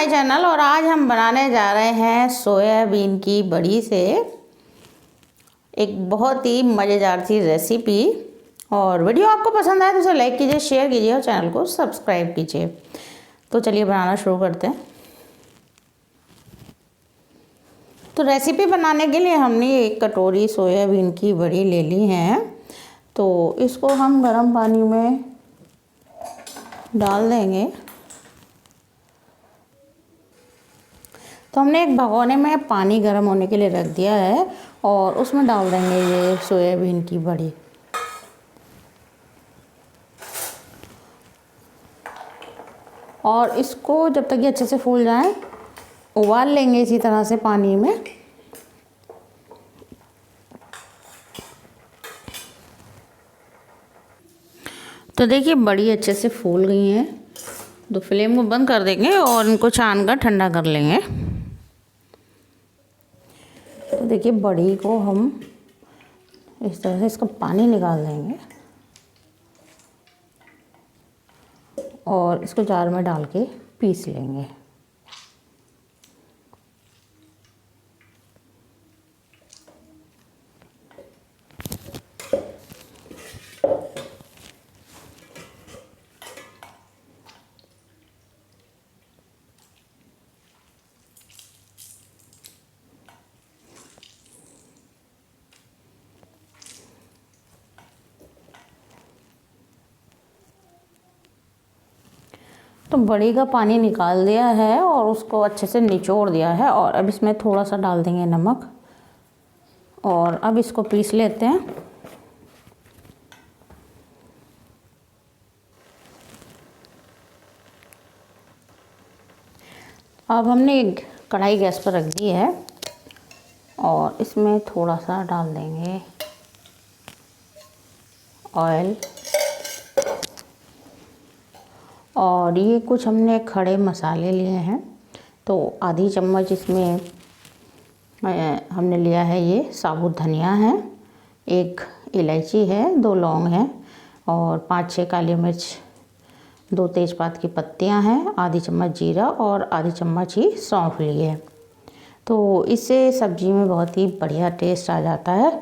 My channel. और आज हम बनाने जा रहे हैं सोयाबीन की बड़ी से एक बहुत ही मज़ेदार सी रेसिपी। और वीडियो आपको पसंद आए तो उसे लाइक कीजिए, शेयर कीजिए और चैनल को सब्सक्राइब कीजिए। तो चलिए बनाना शुरू करते हैं। तो रेसिपी बनाने के लिए हमने एक कटोरी सोयाबीन की बड़ी ले ली है। तो इसको हम गर्म पानी में डाल देंगे। तो हमने एक भगोने में पानी गर्म होने के लिए रख दिया है और उसमें डाल देंगे ये सोयाबीन की बड़ी। और इसको जब तक ये अच्छे से फूल जाए उबाल लेंगे इसी तरह से पानी में। तो देखिए बड़ी अच्छे से फूल गई हैं। तो फ्लेम को बंद कर देंगे और इनको छान कर ठंडा कर लेंगे। तो देखिए बड़ी को हम इस तरह से इसका पानी निकाल देंगे और इसको जार में डाल के पीस लेंगे। तो बड़ी का पानी निकाल दिया है और उसको अच्छे से निचोड़ दिया है। और अब इसमें थोड़ा सा डाल देंगे नमक और अब इसको पीस लेते हैं। अब हमने एक कढ़ाई गैस पर रख दी है और इसमें थोड़ा सा डाल देंगे ऑयल। और ये कुछ हमने खड़े मसाले लिए हैं। तो आधी चम्मच इसमें हमने लिया है ये साबुत धनिया है, एक इलायची है, 2 लौंग हैं और 5-6 काली मिर्च, 2 तेज़पात की पत्तियां हैं, आधी चम्मच जीरा और आधी चम्मच ही सौंफ ली है। तो इससे सब्जी में बहुत ही बढ़िया टेस्ट आ जाता है।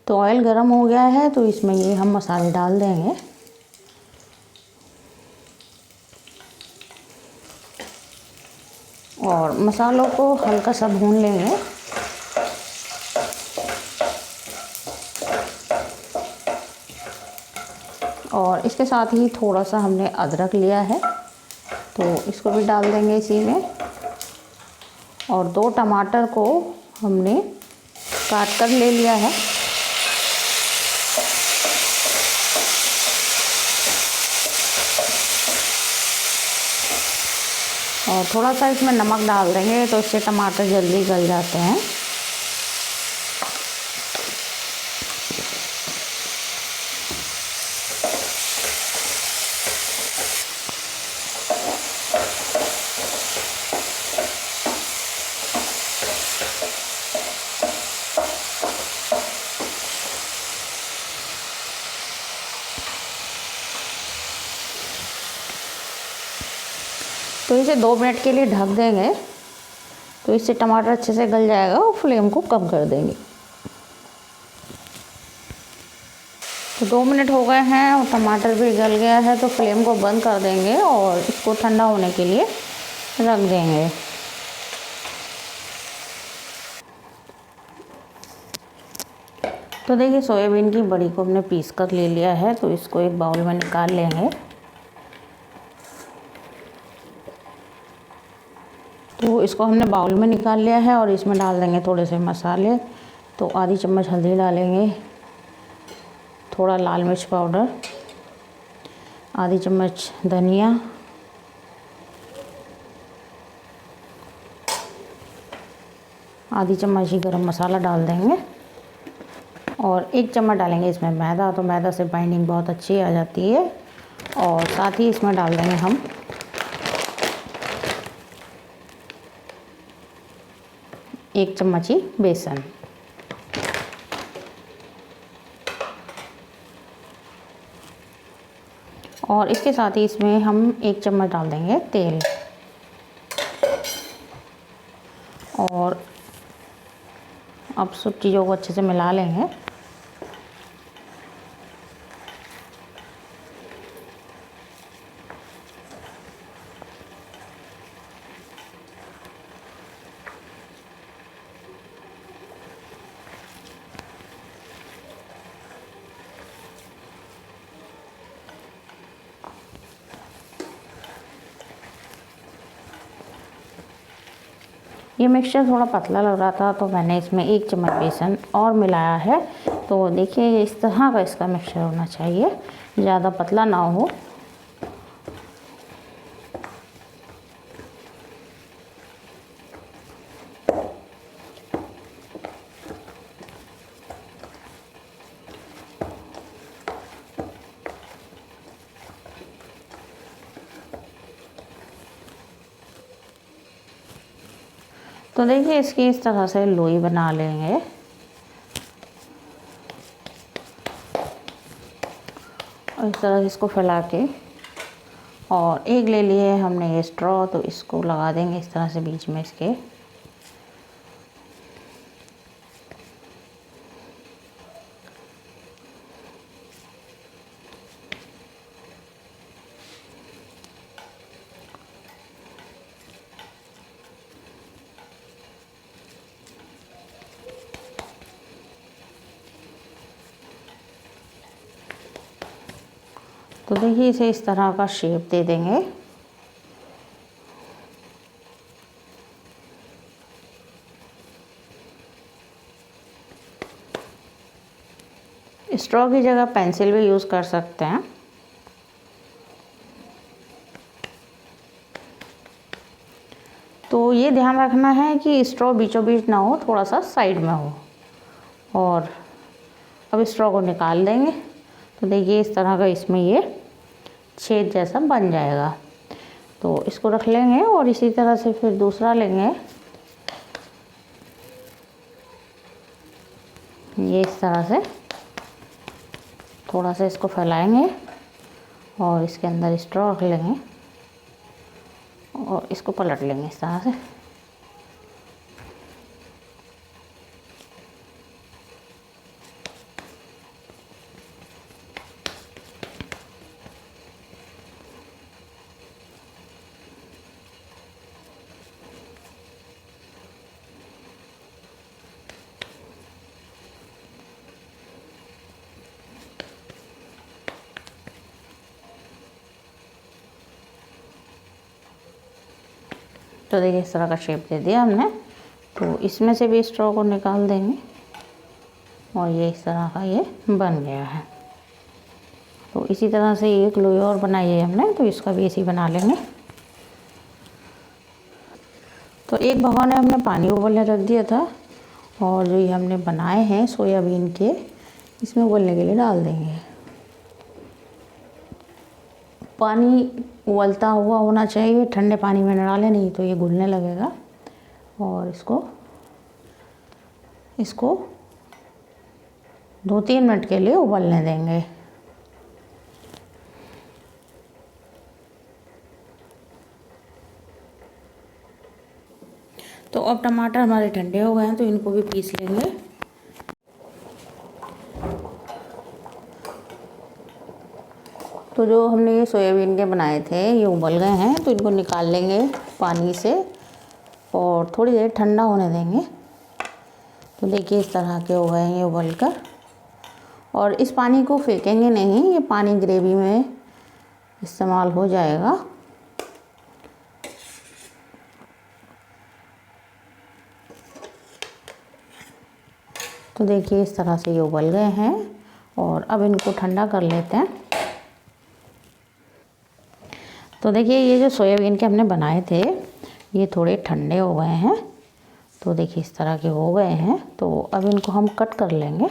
तो ऑयल गर्म हो गया है तो इसमें ये हम मसाले डाल देंगे। और मसालों को हल्का सा भून लेंगे। और इसके साथ ही थोड़ा सा हमने अदरक लिया है तो इसको भी डाल देंगे इसी में। और 2 टमाटर को हमने काट कर ले लिया है। और थोड़ा सा इसमें नमक डाल देंगे तो इससे टमाटर जल्दी गल जाते हैं। तो इसे 2 मिनट के लिए ढक देंगे तो इससे टमाटर अच्छे से गल जाएगा और फ्लेम को कम कर देंगे। तो 2 मिनट हो गए हैं और टमाटर भी गल गया है तो फ्लेम को बंद कर देंगे और इसको ठंडा होने के लिए रख देंगे। तो देखिए सोयाबीन की बड़ी को हमने पीस कर ले लिया है तो इसको एक बाउल में निकाल लेंगे। तो इसको हमने बाउल में निकाल लिया है और इसमें डाल देंगे थोड़े से मसाले। तो आधी चम्मच हल्दी डालेंगे, थोड़ा लाल मिर्च पाउडर, आधी चम्मच धनिया, आधी चम्मच ही गरम मसाला डाल देंगे और 1 चम्मच डालेंगे इसमें मैदा। तो मैदा से बाइंडिंग बहुत अच्छी आ जाती है। और साथ ही इसमें डाल देंगे हम 1 चम्मच ही बेसन। और इसके साथ ही इसमें हम 1 चम्मच डाल देंगे तेल। और अब सब चीज़ों को अच्छे से मिला लेंगे। ये मिक्सचर थोड़ा पतला लग रहा था तो मैंने इसमें 1 चम्मच बेसन और मिलाया है। तो देखिए इस तरह का इसका मिक्सचर होना चाहिए, ज़्यादा पतला ना हो। तो देखिए इसकी इस तरह से लोई बना लेंगे। और इस तरह से इसको फैला के, और एक ले लिए हमने ये स्ट्रॉ, तो इसको लगा देंगे इस तरह से बीच में इसके। तो देखिए इसे इस तरह का शेप दे देंगे। स्ट्रॉ की जगह पेंसिल भी यूज़ कर सकते हैं। तो ये ध्यान रखना है कि स्ट्रॉ बीचों बीच ना हो, थोड़ा सा साइड में हो। और अब स्ट्रॉ को निकाल देंगे। तो देखिए इस तरह का इसमें ये छेद जैसा बन जाएगा। तो इसको रख लेंगे और इसी तरह से फिर दूसरा लेंगे। ये इस तरह से थोड़ा सा इसको फैलाएंगे और इसके अंदर स्ट्रॉ रख लेंगे और इसको पलट लेंगे इस तरह से। तो देखिए इस तरह का शेप दे दिया हमने। तो इसमें से भी स्ट्रॉ को निकाल देंगे और ये इस तरह का ये बन गया है। तो इसी तरह से एक लोई और बनाई है हमने, तो इसका भी इसी बना लेंगे। तो एक भगोने हमने पानी उबलने रख दिया था और जो ये हमने बनाए हैं सोयाबीन के, इसमें उबलने के लिए डाल देंगे। पानी उबलता हुआ होना चाहिए, ठंडे पानी में न डालें, नहीं तो ये घुलने लगेगा। और इसको 2-3 मिनट के लिए उबलने देंगे। तो अब टमाटर हमारे ठंडे हो गए हैं, तो इनको भी पीस लेंगे। तो जो हमने ये सोयाबीन के बनाए थे ये उबल गए हैं, तो इनको निकाल लेंगे पानी से और थोड़ी देर ठंडा होने देंगे। तो देखिए इस तरह के हो गए हैं ये उबल कर। और इस पानी को फेंकेंगे नहीं, ये पानी ग्रेवी में इस्तेमाल हो जाएगा। तो देखिए इस तरह से ये उबल गए हैं और अब इनको ठंडा कर लेते हैं। तो देखिए ये जो सोयाबीन के हमने बनाए थे ये थोड़े ठंडे हो गए हैं। तो देखिए इस तरह के हो गए हैं। तो अब इनको हम कट कर लेंगे।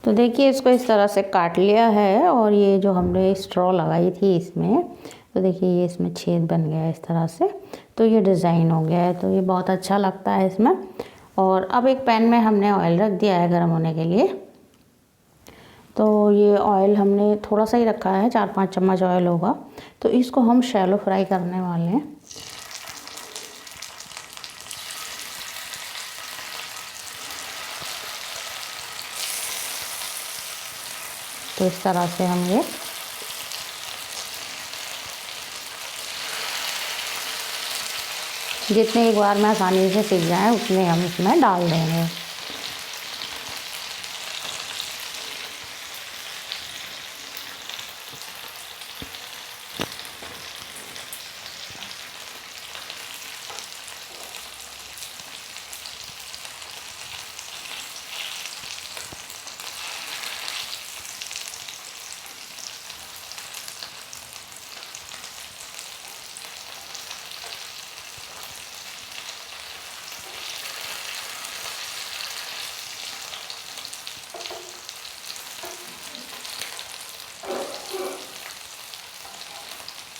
तो देखिए इसको इस तरह से काट लिया है और ये जो हमने स्ट्रॉ लगाई थी इसमें, तो देखिए ये इसमें छेद बन गया है इस तरह से, तो ये डिज़ाइन हो गया है, तो ये बहुत अच्छा लगता है इसमें। और अब एक पैन में हमने ऑयल रख दिया है गर्म होने के लिए। तो ये ऑयल हमने थोड़ा सा ही रखा है, 4-5 चम्मच ऑयल होगा। तो इसको हम शैलो फ्राई करने वाले हैं। तो इस तरह से हम ये जितने एक बार में आसानी से सीख जाएं उतने हम इसमें डाल देंगे।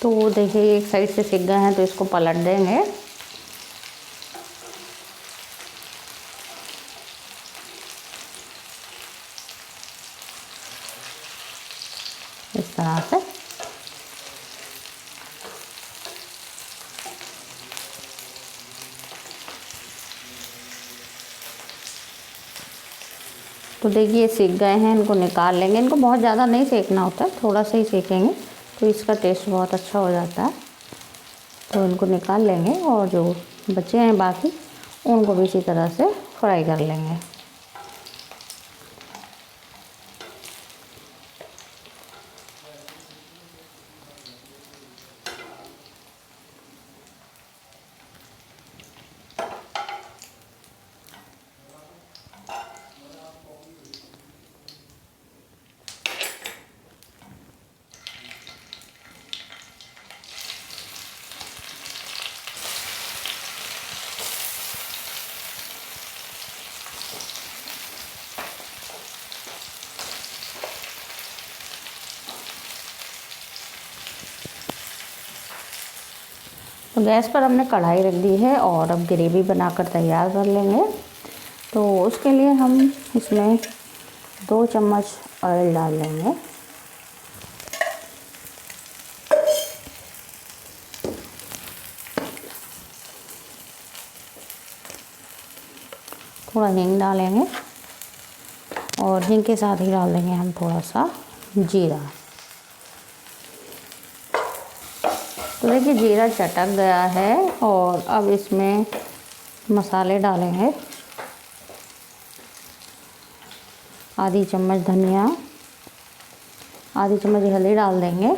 तो देखिए एक साइड से सिक गए हैं, तो इसको पलट देंगे। इस तरह से तो देखिए सीख गए हैं, इनको निकाल लेंगे। इनको बहुत ज़्यादा नहीं सेकना होता है, थोड़ा सा ही सेकेंगे तो इसका टेस्ट बहुत अच्छा हो जाता है। तो इनको निकाल लेंगे और जो बचे हैं बाकी उनको भी इसी तरह से फ्राई कर लेंगे। तो गैस पर हमने कढ़ाई रख दी है और अब ग्रेवी बनाकर तैयार कर लेंगे। तो उसके लिए हम इसमें 2 चम्मच ऑयल डाल लेंगे। थोड़ा हींग डालेंगे और हींग के साथ ही डाल देंगे हम थोड़ा सा जीरा। तो देखिए जीरा चटक गया है और अब इसमें मसाले डालेंगे। आधी चम्मच धनिया, आधी चम्मच हल्दी डाल देंगे,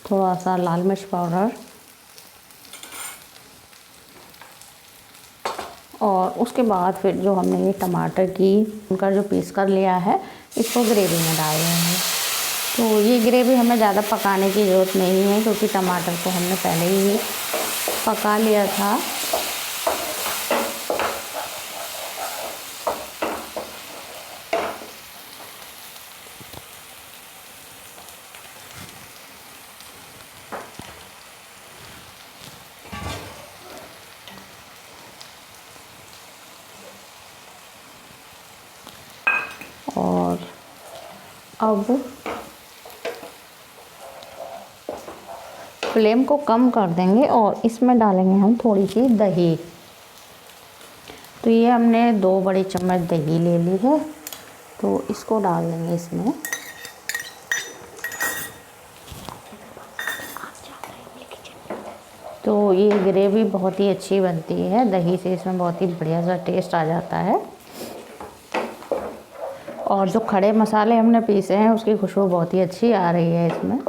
थोड़ा सा लाल मिर्च पाउडर और उसके बाद फिर जो हमने ये टमाटर की उनका जो पीस कर लिया है इसको ग्रेवी में डाल देंगे। तो ये ग्रेवी हमें ज़्यादा पकाने की ज़रूरत नहीं है क्योंकि टमाटर को हमने पहले ही पका लिया था। और अब फ्लेम को कम कर देंगे और इसमें डालेंगे हम थोड़ी सी दही। तो ये हमने 2 बड़ी चम्मच दही ले ली है, तो इसको डाल देंगे इसमें। तो ये ग्रेवी बहुत ही अच्छी बनती है दही से, इसमें बहुत ही बढ़िया सा टेस्ट आ जाता है। और जो खड़े मसाले हमने पीसे हैं उसकी खुशबू बहुत ही अच्छी आ रही है इसमें।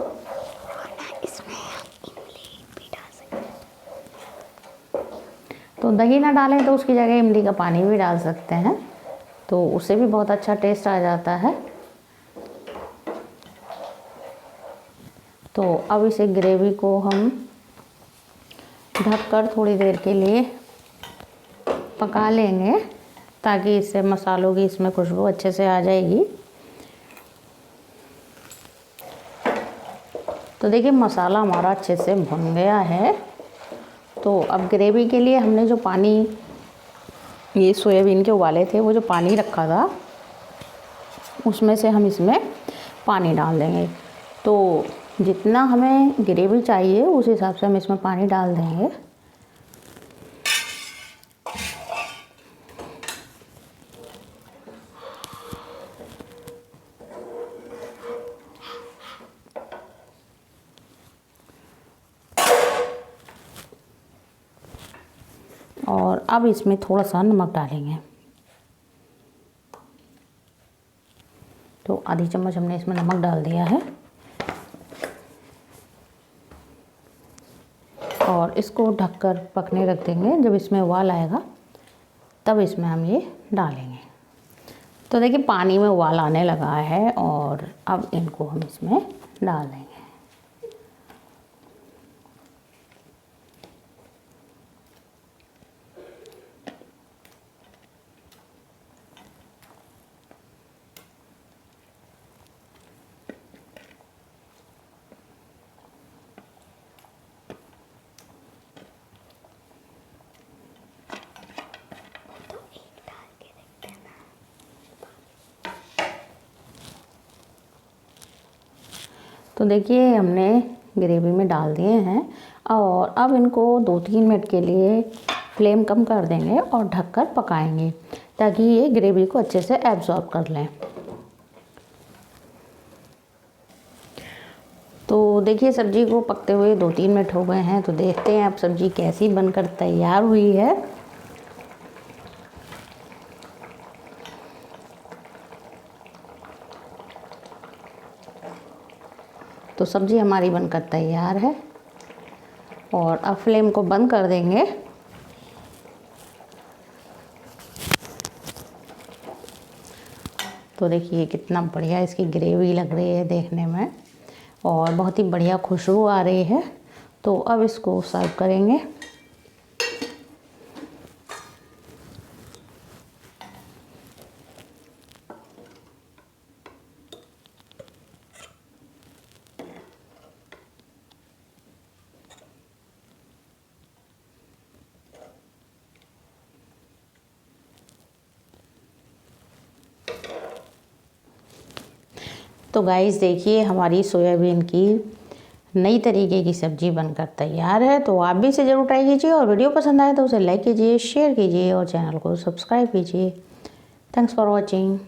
तो दही ना डालें तो उसकी जगह इमली का पानी भी डाल सकते हैं, तो उससे भी बहुत अच्छा टेस्ट आ जाता है। तो अब इसे ग्रेवी को हम ढककर थोड़ी देर के लिए पका लेंगे ताकि इससे मसालों की इसमें खुशबू अच्छे से आ जाएगी। तो देखिए मसाला हमारा अच्छे से भुन गया है। तो अब ग्रेवी के लिए हमने जो पानी ये सोयाबीन के उबाले थे, वो जो पानी रखा था उसमें से हम इसमें पानी डाल देंगे। तो जितना हमें ग्रेवी चाहिए उस हिसाब से हम इसमें पानी डाल देंगे। और अब इसमें थोड़ा सा नमक डालेंगे। तो आधी चम्मच हमने इसमें नमक डाल दिया है और इसको ढककर पकने रख देंगे। जब इसमें उबाल आएगा तब इसमें हम ये डालेंगे। तो देखिए पानी में उबाल आने लगा है और अब इनको हम इसमें डाल देंगे। तो देखिए हमने ग्रेवी में डाल दिए हैं और अब इनको 2-3 मिनट के लिए फ्लेम कम कर देंगे और ढककर पकाएंगे ताकि ये ग्रेवी को अच्छे से एब्जॉर्ब कर लें। तो देखिए सब्ज़ी को पकते हुए 2-3 मिनट हो गए हैं। तो देखते हैं अब सब्ज़ी कैसी बनकर तैयार हुई है। तो सब्ज़ी हमारी बनकर तैयार है और अब फ्लेम को बंद कर देंगे। तो देखिए कितना बढ़िया इसकी ग्रेवी लग रही है देखने में और बहुत ही बढ़िया खुशबू आ रही है। तो अब इसको सर्व करेंगे। तो गाइस देखिए हमारी सोयाबीन की नई तरीके की सब्ज़ी बनकर तैयार है। तो आप भी इसे ज़रूर ट्राई कीजिए और वीडियो पसंद आए तो उसे लाइक कीजिए, शेयर कीजिए और चैनल को सब्सक्राइब कीजिए। Thanks for watching.